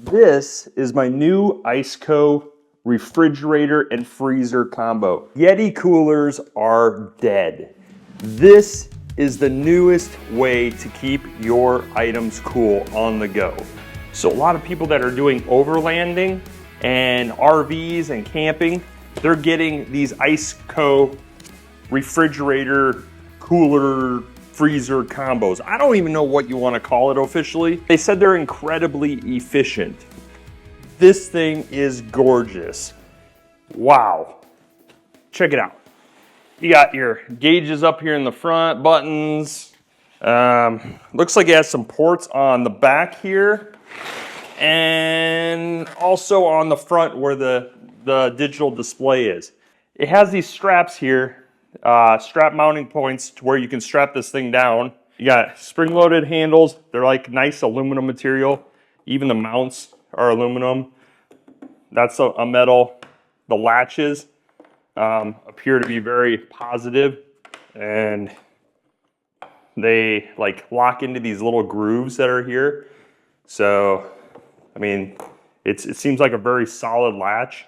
This is my new ICECO refrigerator and freezer combo. Yeti coolers are dead. This is the newest way to keep your items cool on the go. So a lot of people that are doing overlanding and RVs and camping, they're getting these ICECO refrigerator, cooler, freezer combos. I don't even know what you want to call it officially. They said they're incredibly efficient. This thing is gorgeous. Wow. Check it out. You got your gauges up here in the front, buttons. Looks like it has some ports on the back here and also on the front where the digital display is. It has these straps here, strap mounting points to where you can strap this thing down. You got spring-loaded handles. They're like nice aluminum material. Even the mounts are aluminum. That's a metal. The latches appear to be very positive, and they like lock into these little grooves that are here. So, I mean, it seems like a very solid latch.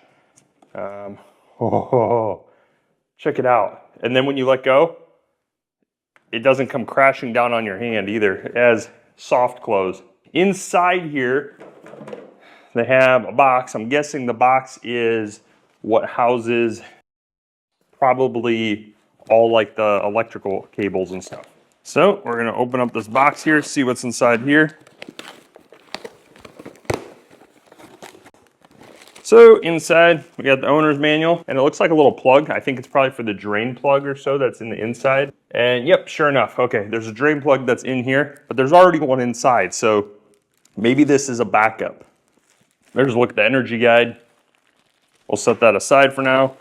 Check it out. And then when you let go, it doesn't come crashing down on your hand either. It has soft close. Inside here, they have a box. I'm guessing the box is what houses probably all like the electrical cables and stuff. So we're gonna open up this box here, see what's inside here. So inside, we got the owner's manual, and it looks like a little plug. I think it's probably for the drain plug or so that's in the inside. And yep, sure enough, okay, there's a drain plug that's in here, but there's already one inside, so maybe this is a backup. There's a look at the energy guide. We'll set that aside for now.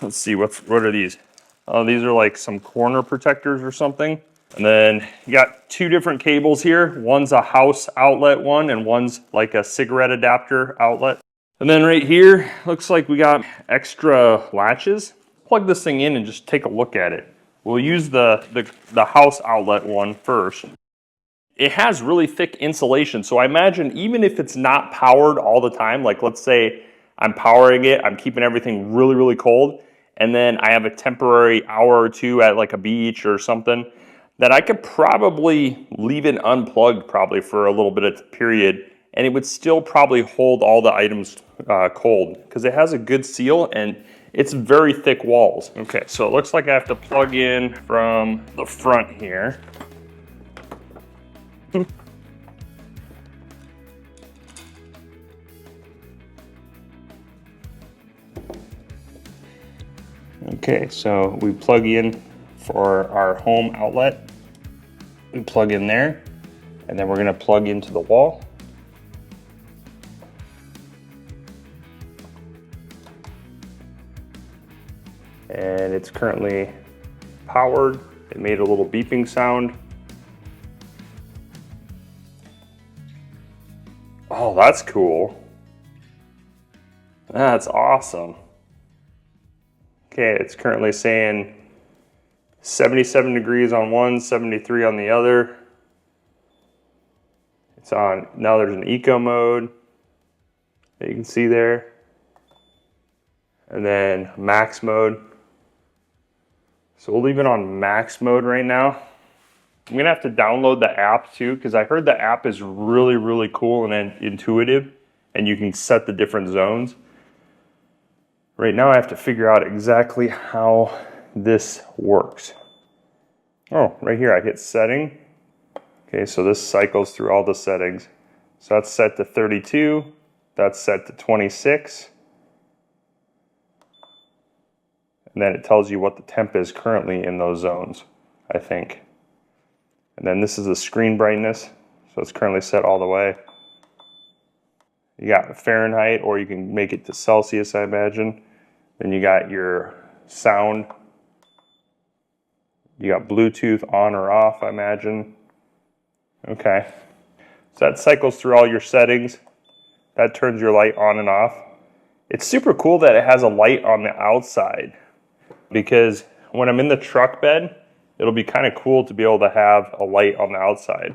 Let's see, what are these? Oh, these are like some corner protectors or something. And then you got two different cables here. One's a house outlet one, and one's like a cigarette adapter outlet. And then right here, looks like we got extra latches. Plug this thing in and just take a look at it. We'll use the house outlet one first. It has really thick insulation, so I imagine even if it's not powered all the time, like let's say I'm powering it, I'm keeping everything really, really cold, and then I have a temporary hour or two at like a beach or something, that I could probably leave it unplugged probably for a little bit of a period, and it would still probably hold all the items cold because it has a good seal and it's very thick walls. Okay, so it looks like I have to plug in from the front here. Okay, so we plug in for our home outlet. We plug in there, and then we're gonna plug into the wall. And it's currently powered. It made a little beeping sound. Oh, that's cool. That's awesome. Okay, it's currently saying 77 degrees on one, 73 on the other. It's on, now there's an eco mode that you can see there. And then max mode. So we'll leave it on max mode right now. I'm gonna have to download the app too, because I heard the app is really, really cool and intuitive, and you can set the different zones. Right now I have to figure out exactly how this works. Oh, right here I hit setting. Okay, so this cycles through all the settings. So that's set to 32, that's set to 26. And then it tells you what the temp is currently in those zones, I think. And then this is the screen brightness, so it's currently set all the way. You got Fahrenheit, or you can make it to Celsius, I imagine. Then you got your sound. You got Bluetooth on or off, I imagine. Okay. So that cycles through all your settings. That turns your light on and off. It's super cool that it has a light on the outside, because when I'm in the truck bed, it'll be kind of cool to be able to have a light on the outside.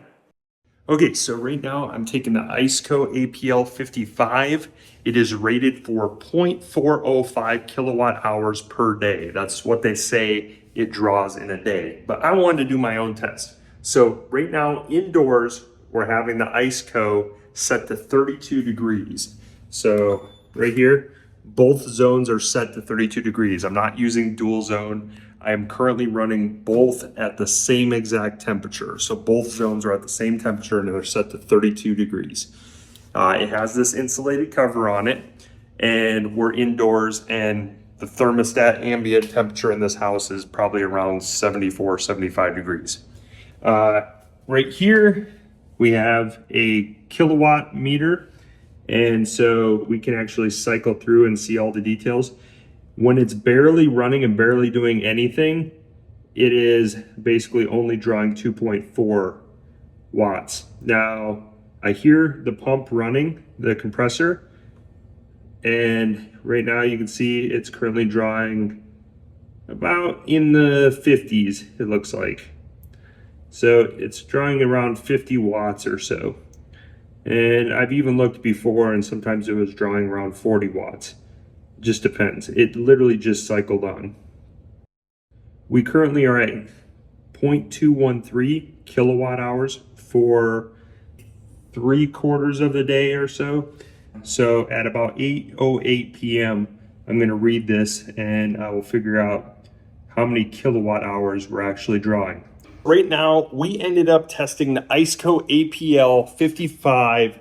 Okay, so right now I'm taking the ICECO APL 55. It is rated for 0.405 kilowatt hours per day. That's what they say it draws in a day. But I wanted to do my own test. So right now indoors, we're having the ICECO set to 32 degrees. So right here, both zones are set to 32 degrees. I'm not using dual zone. I am currently running both at the same exact temperature. So both zones are at the same temperature and they're set to 32 degrees. It has this insulated cover on it and we're indoors, and the thermostat ambient temperature in this house is probably around 74, 75 degrees. Right here, we have a kilowatt meter. And so we can actually cycle through and see all the details. When it's barely running and barely doing anything, it is basically only drawing 2.4 watts. Now, I hear the pump running, the compressor, and right now you can see it's currently drawing about in the 50s, it looks like. So it's drawing around 50 watts or so. And I've even looked before and sometimes it was drawing around 40 watts. Just depends. It literally just cycled on. We currently are at 0.213 kilowatt hours for 3/4 of the day or so. So at about 8:08 p.m., I'm going to read this and I will figure out how many kilowatt hours we're actually drawing. Right now, we ended up testing the ICECO APL 55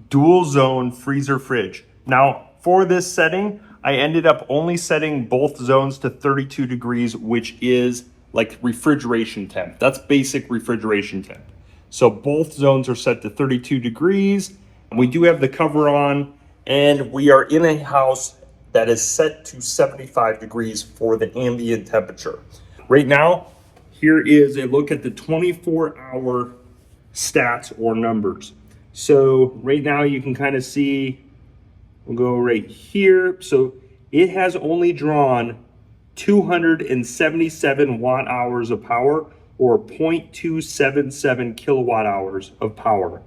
dual zone freezer fridge. Now, for this setting, I ended up only setting both zones to 32 degrees, which is like refrigeration temp. That's basic refrigeration temp. So both zones are set to 32 degrees. We do have the cover on, and we are in a house that is set to 75 degrees for the ambient temperature. Right now, here is a look at the 24-hour stats or numbers. So right now you can kind of see, we'll go right here. So it has only drawn 277 watt hours of power, or 0.277 kilowatt hours of power.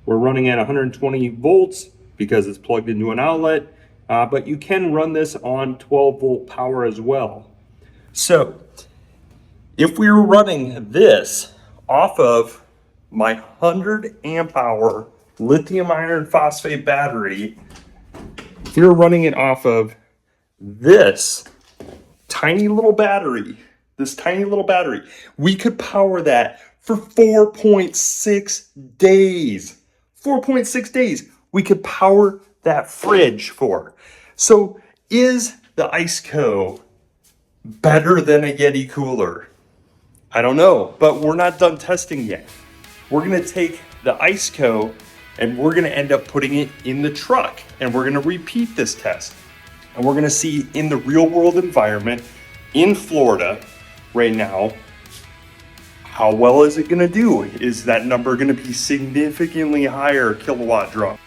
We're running at 120 volts because it's plugged into an outlet, but you can run this on 12 volt power as well. So if we were running this off of my 100 amp hour lithium iron phosphate battery, if we were running it off of this tiny little battery, we could power that for 4.6 days. 4.6 days we could power that fridge for. So is the ICECO better than a Yeti cooler? I don't know, but we're not done testing yet. We're gonna take the ICECO and we're gonna end up putting it in the truck, and we're gonna repeat this test. And we're gonna see in the real world environment in Florida right now, how well is it gonna do? Is that number gonna be significantly higher kilowatt draw?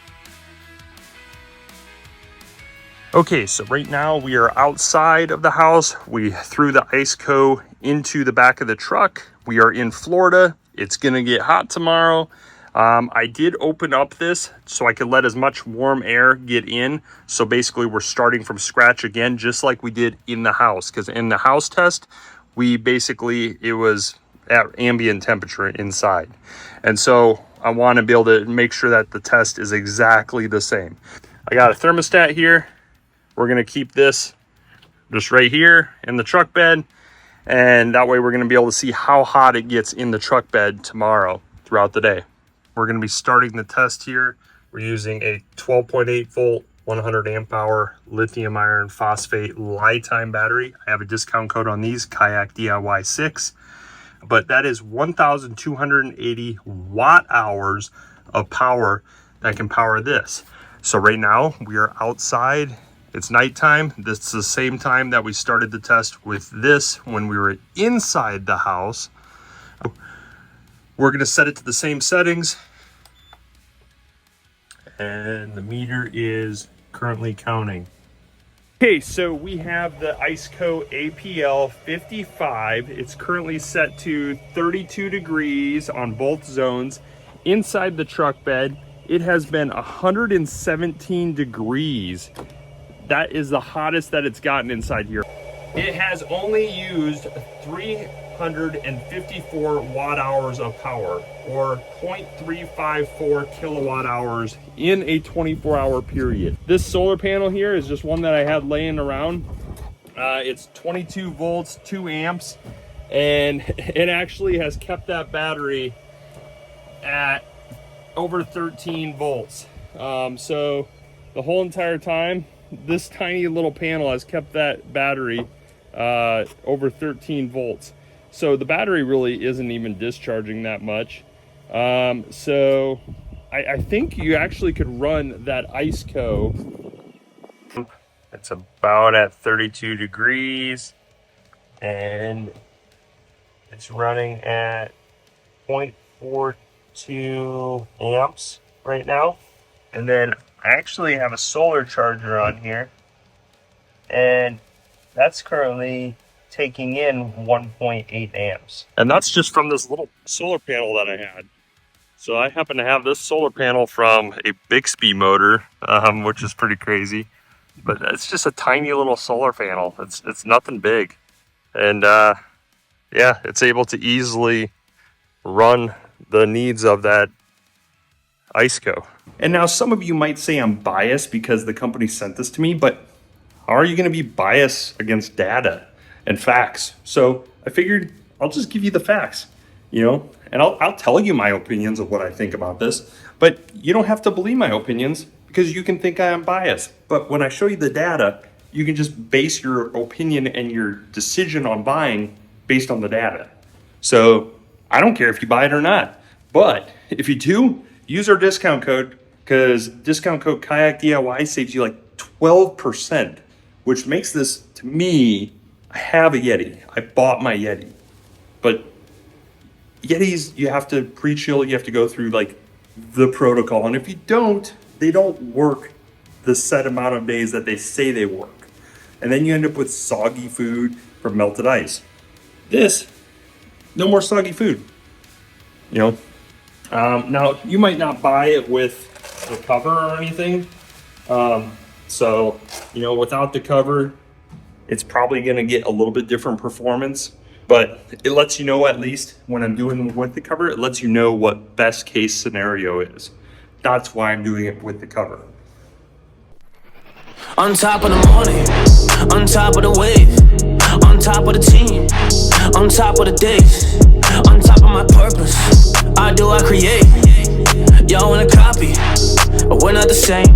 Okay, so right now we are outside of the house. We threw the ICECO into the back of the truck. We are in Florida. It's gonna get hot tomorrow. I did open up this so I could let as much warm air get in. So basically we're starting from scratch again, just like we did in the house. Because in the house test, it was at ambient temperature inside. And so I want to be able to make sure that the test is exactly the same. I got a thermostat here. We're going to keep this just right here in the truck bed. And that way we're going to be able to see how hot it gets in the truck bed tomorrow throughout the day. We're going to be starting the test here. We're using a 12.8 volt, 100 amp hour lithium iron phosphate lifetime battery. I have a discount code on these, Kayak DIY 6. But that is 1,280 watt hours of power that can power this. So right now we are outside. It's nighttime. This is the same time that we started the test with this when we were inside the house. We're going to set it to the same settings. And the meter is currently counting. Okay, so we have the ICECO APL 55. It's currently set to 32 degrees on both zones. inside the truck bed, it has been 117 degrees. That is the hottest that it's gotten inside here. It has only used 354 watt hours of power, or 0.354 kilowatt hours in a 24-hour period. This solar panel here is just one that I had laying around. It's 22 volts, 2 amps, and it actually has kept that battery at over 13 volts. So the whole entire time, this tiny little panel has kept that battery over 13 volts. So the battery really isn't even discharging that much. So I think you actually could run that ICECO. It's about at 32 degrees, and it's running at 0.42 amps right now. And then I actually have a solar charger on here, and that's currently taking in 1.8 amps. And that's just from this little solar panel that I had. So I happen to have this solar panel from a Bixby motor, which is pretty crazy. But it's just a tiny little solar panel. It's nothing big. And yeah, it's able to easily run the needs of that ICECO. And now some of you might say I'm biased because the company sent this to me, but how are you going to be biased against data and facts? So I figured I'll just give you the facts, you know, and I'll tell you my opinions of what I think about this, but you don't have to believe my opinions because you can think I am biased. But when I show you the data, you can just base your opinion and your decision on buying based on the data. So I don't care if you buy it or not, but if you do, use our discount code, because discount code Kayak DIY saves you like 12%, which makes this, to me, I have a Yeti. I bought my Yeti. But Yetis, you have to pre-chill, you have to go through like the protocol. And if you don't, they don't work the set amount of days that they say they work. And then you end up with soggy food from melted ice. This, no more soggy food, you know. Now, you might not buy it with the cover or anything. So, you know, without the cover, it's probably going to get a little bit different performance. But it lets you know, at least when I'm doing it with the cover, it lets you know what best case scenario is. That's why I'm doing it with the cover. On top of the morning, on top of the wave, on top of the team, on top of the days, on top of my purpose. I create. Y'all wanna copy, but we're not the same.